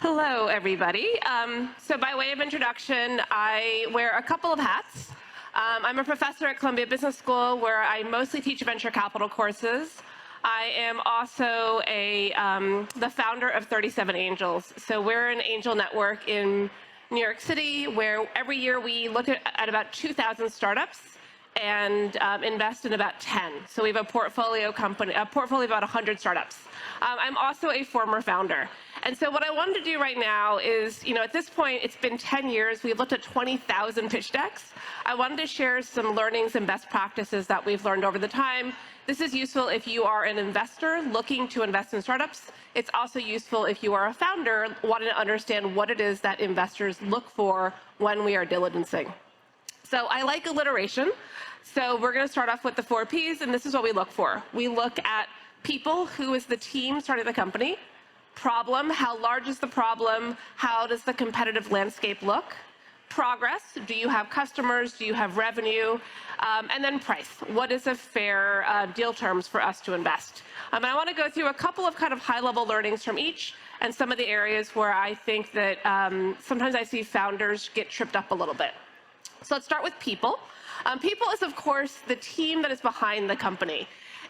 Hello, everybody. So by way of introduction, I wear a couple of hats. I'm a professor at Columbia Business School, where I mostly teach venture capital courses. I am also the founder of 37 Angels. So we're an angel network in New York City, where every year we look at about 2,000 startups and invest in about 10. So we have a portfolio of about 100 startups. I'm also a former founder. And so what I wanted to do right now is, at this point, it's been 10 years. We've looked at 20,000 pitch decks. I wanted to share some learnings and best practices that we've learned over the time. This is useful if you are an investor looking to invest in startups. It's also useful if you are a founder wanting to understand what it is that investors look for when we are diligencing. So I like alliteration. So we're going to start off with the 4 Ps, and this is what we look for. We look at people, who is the team starting the company. Problem, how large is the problem? How does the competitive landscape look? Progress, do you have customers? Do you have revenue? And then price, what is a fair deal terms for us to invest? And I want to go through a couple of kind of high-level learnings from each and some of the areas where I think that sometimes I see founders get tripped up a little bit. So let's start with people. People is, of course, the team that is behind the company.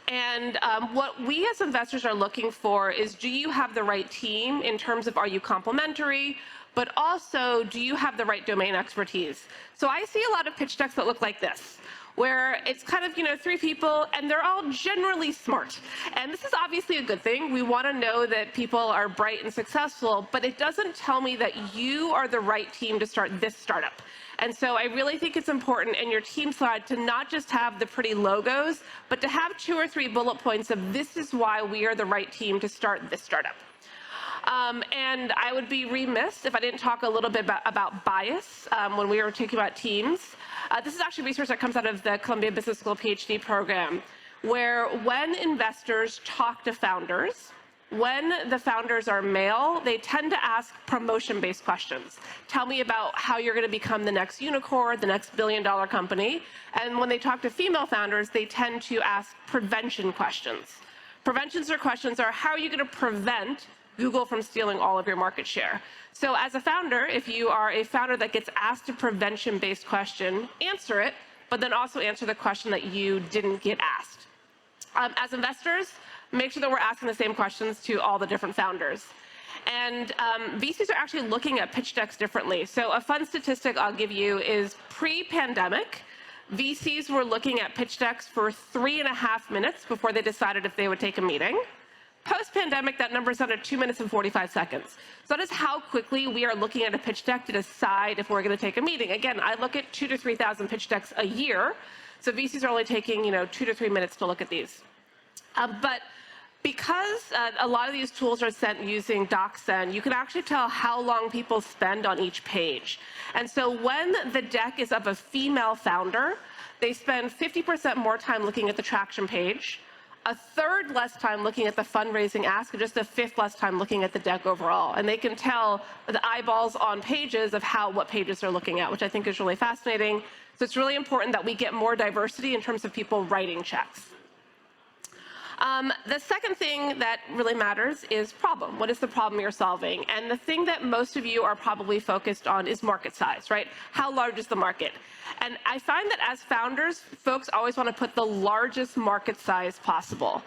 And what we as investors are looking for is, do you have the right team in terms of, are you complementary, but also, do you have the right domain expertise? So I see a lot of pitch decks that look like this, where it's kind of, 3 people, and they're all generally smart. And this is obviously a good thing. We want to know that people are bright and successful, but it doesn't tell me that you are the right team to start this startup. And so I really think it's important in your team slide to not just have the pretty logos, but to have 2 or 3 bullet points of, this is why we are the right team to start this startup. And I would be remiss if I didn't talk a little bit about bias when we were talking about teams. This is actually research that comes out of the Columbia Business School PhD program, where when investors talk to founders, when the founders are male, they tend to ask promotion-based questions. Tell me about how you're going to become the next unicorn, the next billion-dollar company. And when they talk to female founders, they tend to ask prevention questions. Preventions or questions are, how are you going to prevent Google from stealing all of your market share? So as a founder, if you are a founder that gets asked a prevention-based question, answer it, but then also answer the question that you didn't get asked. As investors, make sure that we're asking the same questions to all the different founders. And VCs are actually looking at pitch decks differently. So a fun statistic I'll give you is, pre-pandemic, VCs were looking at pitch decks for 3.5 minutes before they decided if they would take a meeting. Post-pandemic, that number is down to 2 minutes and 45 seconds. So that is how quickly we are looking at a pitch deck to decide if we're going to take a meeting. Again, I look at 2,000 to 3,000 pitch decks a year, so VCs are only taking 2 to 3 minutes to look at these. But because a lot of these tools are sent using DocSend, you can actually tell how long people spend on each page. And so when the deck is of a female founder, they spend 50% more time looking at the traction page, 1/3 less time looking at the fundraising ask, and just 1/5 less time looking at the deck overall. And they can tell the eyeballs on pages of what pages they're looking at, which I think is really fascinating. So it's really important that we get more diversity in terms of people writing checks. The second thing that really matters is problem. What is the problem you're solving? And the thing that most of you are probably focused on is market size, right? How large is the market? And I find that as founders, folks always want to put the largest market size possible.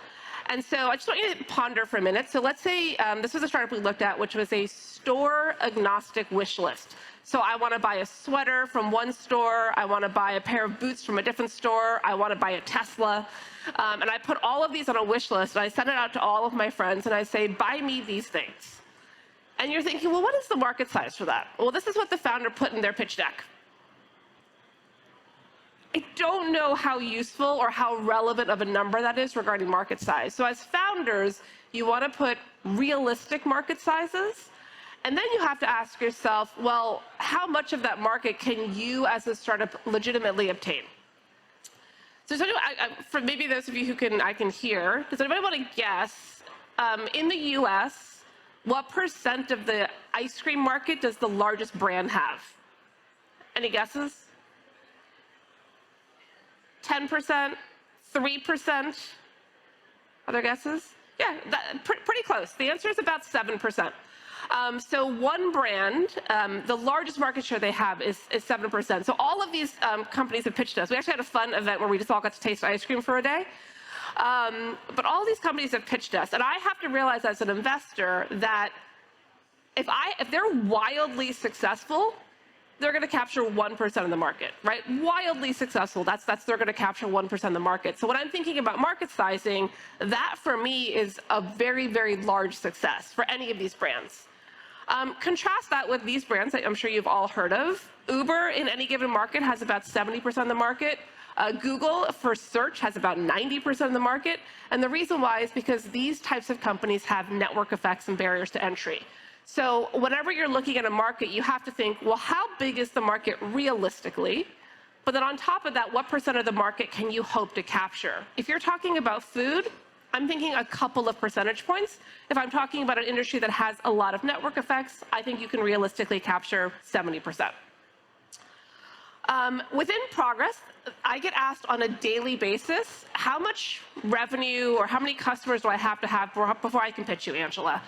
And so I just want you to ponder for a minute. So let's say this was a startup we looked at, which was a store-agnostic wish list. So I want to buy a sweater from one store. I want to buy a pair of boots from a different store. I want to buy a Tesla. And I put all of these on a wish list, and I send it out to all of my friends, and I say, buy me these things. And you're thinking, well, what is the market size for that? Well, this is what the founder put in their pitch deck. I don't know how useful or how relevant of a number that is regarding market size. So as founders, you want to put realistic market sizes. And then you have to ask yourself, well, how much of that market can you as a startup legitimately obtain? So for maybe those of you who I can hear, does anybody want to guess, in the US, what % of the ice cream market does the largest brand have? Any guesses? 10%? 3%? Other guesses? Yeah, pretty close. The answer is about 7%. So one brand, the largest market share they have is 7%. So all of these companies have pitched us. We actually had a fun event where we just all got to taste ice cream for a day. But all these companies have pitched us. And I have to realize as an investor that if they're wildly successful, they're going to capture 1% of the market, right? Wildly successful, they're going to capture 1% of the market. So when I'm thinking about market sizing, that for me is a very, very large success for any of these brands. Contrast that with these brands that I'm sure you've all heard of. Uber in any given market has about 70% of the market. Google for search has about 90% of the market. And the reason why is because these types of companies have network effects and barriers to entry. So whenever you're looking at a market, you have to think, well, how big is the market realistically? But then on top of that, what percent of the market can you hope to capture? If you're talking about food, I'm thinking a couple of percentage points. If I'm talking about an industry that has a lot of network effects, I think you can realistically capture 70%. Within Progress, I get asked on a daily basis, how much revenue or how many customers do I have to have before I can pitch you, Angela?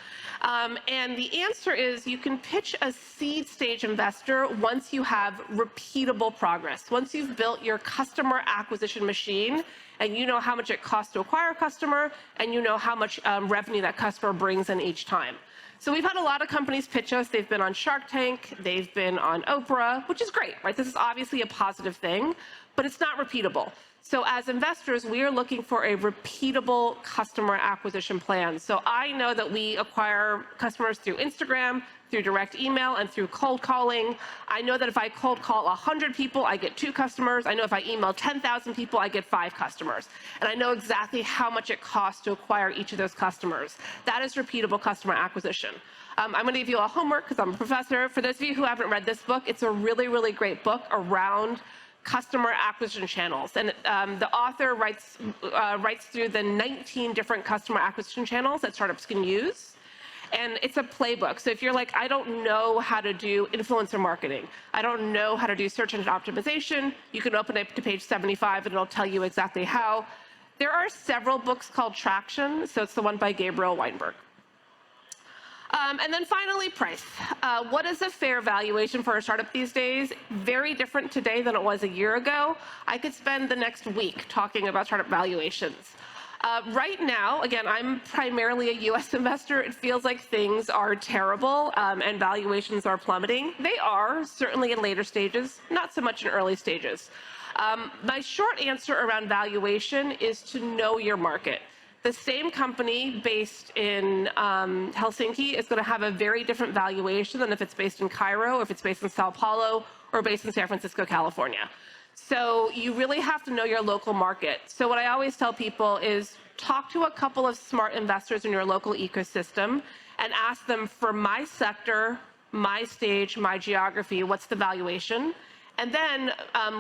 And the answer is you can pitch a seed stage investor once you have repeatable progress. Once you've built your customer acquisition machine and you know how much it costs to acquire a customer and you know how much revenue that customer brings in each time. So we've had a lot of companies pitch us. They've been on Shark Tank. They've been on Oprah, which is great, right? This is obviously a positive thing, but it's not repeatable. So as investors, we are looking for a repeatable customer acquisition plan. So I know that we acquire customers through Instagram, through direct email, and through cold calling. I know that if I cold call 100 people, I get 2 customers. I know if I email 10,000 people, I get 5 customers. And I know exactly how much it costs to acquire each of those customers. That is repeatable customer acquisition. I'm going to give you a homework because I'm a professor. For those of you who haven't read this book, it's a really, really great book around customer acquisition channels. And the author writes through the 19 different customer acquisition channels that startups can use. And it's a playbook. So if you're like, I don't know how to do influencer marketing, I don't know how to do search engine optimization, you can open it to page 75 and it'll tell you exactly how. There are several books called Traction. So it's the one by Gabriel Weinberg. And then finally, price. What is a fair valuation for a startup these days? Very different today than it was a year ago. I could spend the next week talking about startup valuations. Right now, again, I'm primarily a US investor. It feels like things are terrible and valuations are plummeting. They are, certainly in later stages, not so much in early stages. My short answer around valuation is to know your market. The same company based in Helsinki is going to have a very different valuation than if it's based in Cairo, or if it's based in Sao Paulo, or based in San Francisco, California. So you really have to know your local market. So what I always tell people is talk to a couple of smart investors in your local ecosystem and ask them, for my sector, my stage, my geography, what's the valuation? And then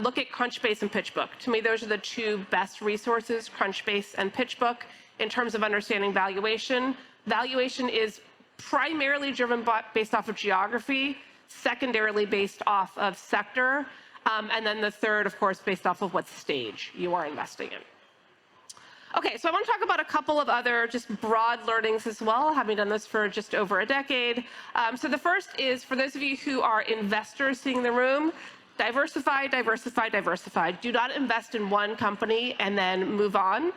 look at Crunchbase and PitchBook. To me, those are the 2 best resources, Crunchbase and PitchBook, in terms of understanding valuation. Valuation is primarily driven based off of geography, secondarily based off of sector, and then the third, of course, based off of what stage you are investing in. Okay, so I want to talk about a couple of other just broad learnings as well, having done this for just over a decade. So the first is, for those of you who are investors sitting in the room, diversify, diversify, diversify. Do not invest in one company and then move on.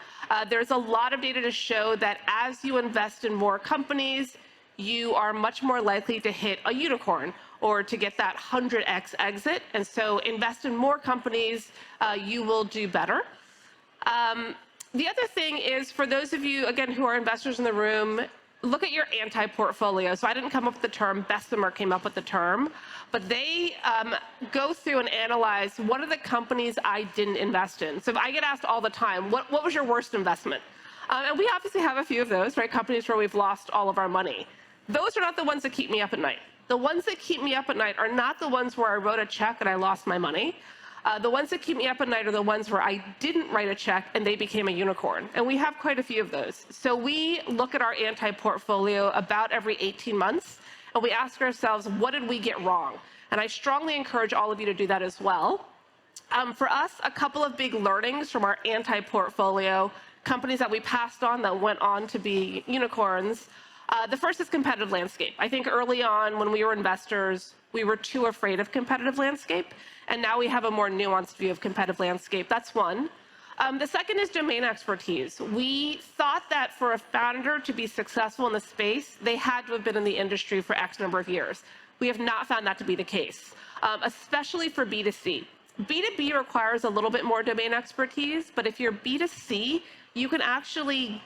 There's a lot of data to show that as you invest in more companies, you are much more likely to hit a unicorn or to get that 100x exit. And so invest in more companies, you will do better. The other thing is, for those of you, again, who are investors in the room, look at your anti-portfolio. So I didn't come up with the term, Bessemer came up with the term, but they go through and analyze what are the companies I didn't invest in. So I get asked all the time, what was your worst investment? And we obviously have a few of those, right? Companies where we've lost all of our money. Those are not the ones that keep me up at night. The ones that keep me up at night are not the ones where I wrote a check and I lost my money. The ones that keep me up at night are the ones where I didn't write a check and they became a unicorn. And we have quite a few of those. So we look at our anti-portfolio about every 18 months, and we ask ourselves, what did we get wrong? And I strongly encourage all of you to do that as well. For us, a couple of big learnings from our anti-portfolio, companies that we passed on that went on to be unicorns. The first is competitive landscape. I think early on when we were investors, we were too afraid of competitive landscape, and now we have a more nuanced view of competitive landscape. That's one. The second is domain expertise. We thought that for a founder to be successful in the space, they had to have been in the industry for X number of years. We have not found that to be the case, especially for B2C. B2B requires a little bit more domain expertise, but if you're B2C, you can actually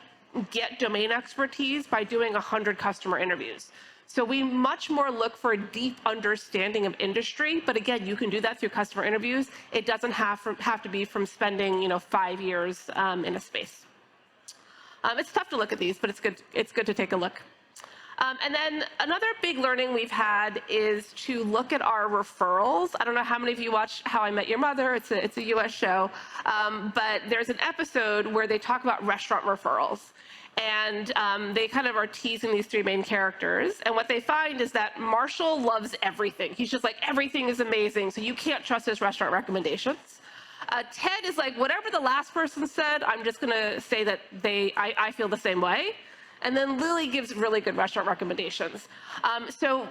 get domain expertise by doing 100 customer interviews. So we much more look for a deep understanding of industry, but again, you can do that through customer interviews. It doesn't have to be from spending 5 years in a space. It's tough to look at these, but it's good to take a look. And then another big learning we've had is to look at our referrals. I don't know how many of you watch How I Met Your Mother. It's a US show. But there's an episode where they talk about restaurant referrals. And they kind of are teasing these three main characters. And what they find is that Marshall loves everything. He's just like, everything is amazing. So you can't trust his restaurant recommendations. Ted is like, whatever the last person said, I'm just going to say that I feel the same way. And then Lily gives really good restaurant recommendations. So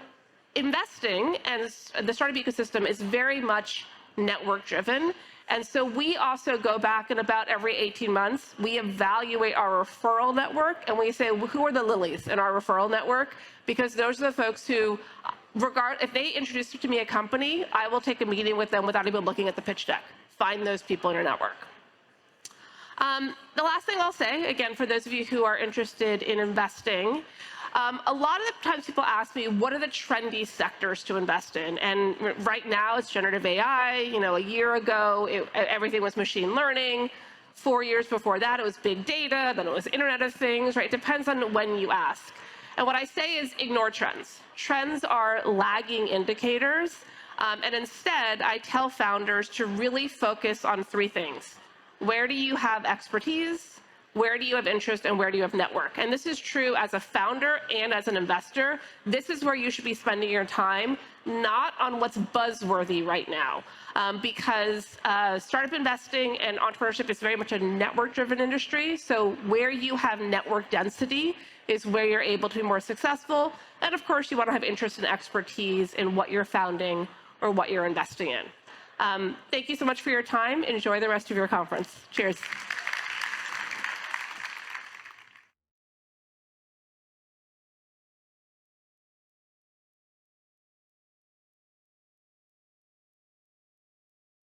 investing and the startup ecosystem is very much network driven. And so we also go back, and about every 18 months, we evaluate our referral network, and we say, who are the Lilies in our referral network? Because those are the folks who, if they introduce to me a company, I will take a meeting with them without even looking at the pitch deck. Find those people in your network. The last thing I'll say, again, for those of you who are interested in investing, a lot of the times people ask me, what are the trendy sectors to invest in? And right now it's generative AI. A year ago, everything was machine learning. 4 years before that, it was big data. Then it was Internet of Things, right? It depends on when you ask. And what I say is ignore trends. Trends are lagging indicators. And instead, I tell founders to really focus on three things. Where do you have expertise? Where do you have interest, and where do you have network? And this is true as a founder and as an investor. This is where you should be spending your time, not on what's buzzworthy right now. Because startup investing and entrepreneurship is very much a network-driven industry. So where you have network density is where you're able to be more successful. And of course, you want to have interest and expertise in what you're founding or what you're investing in. Thank you so much for your time. Enjoy the rest of your conference. Cheers.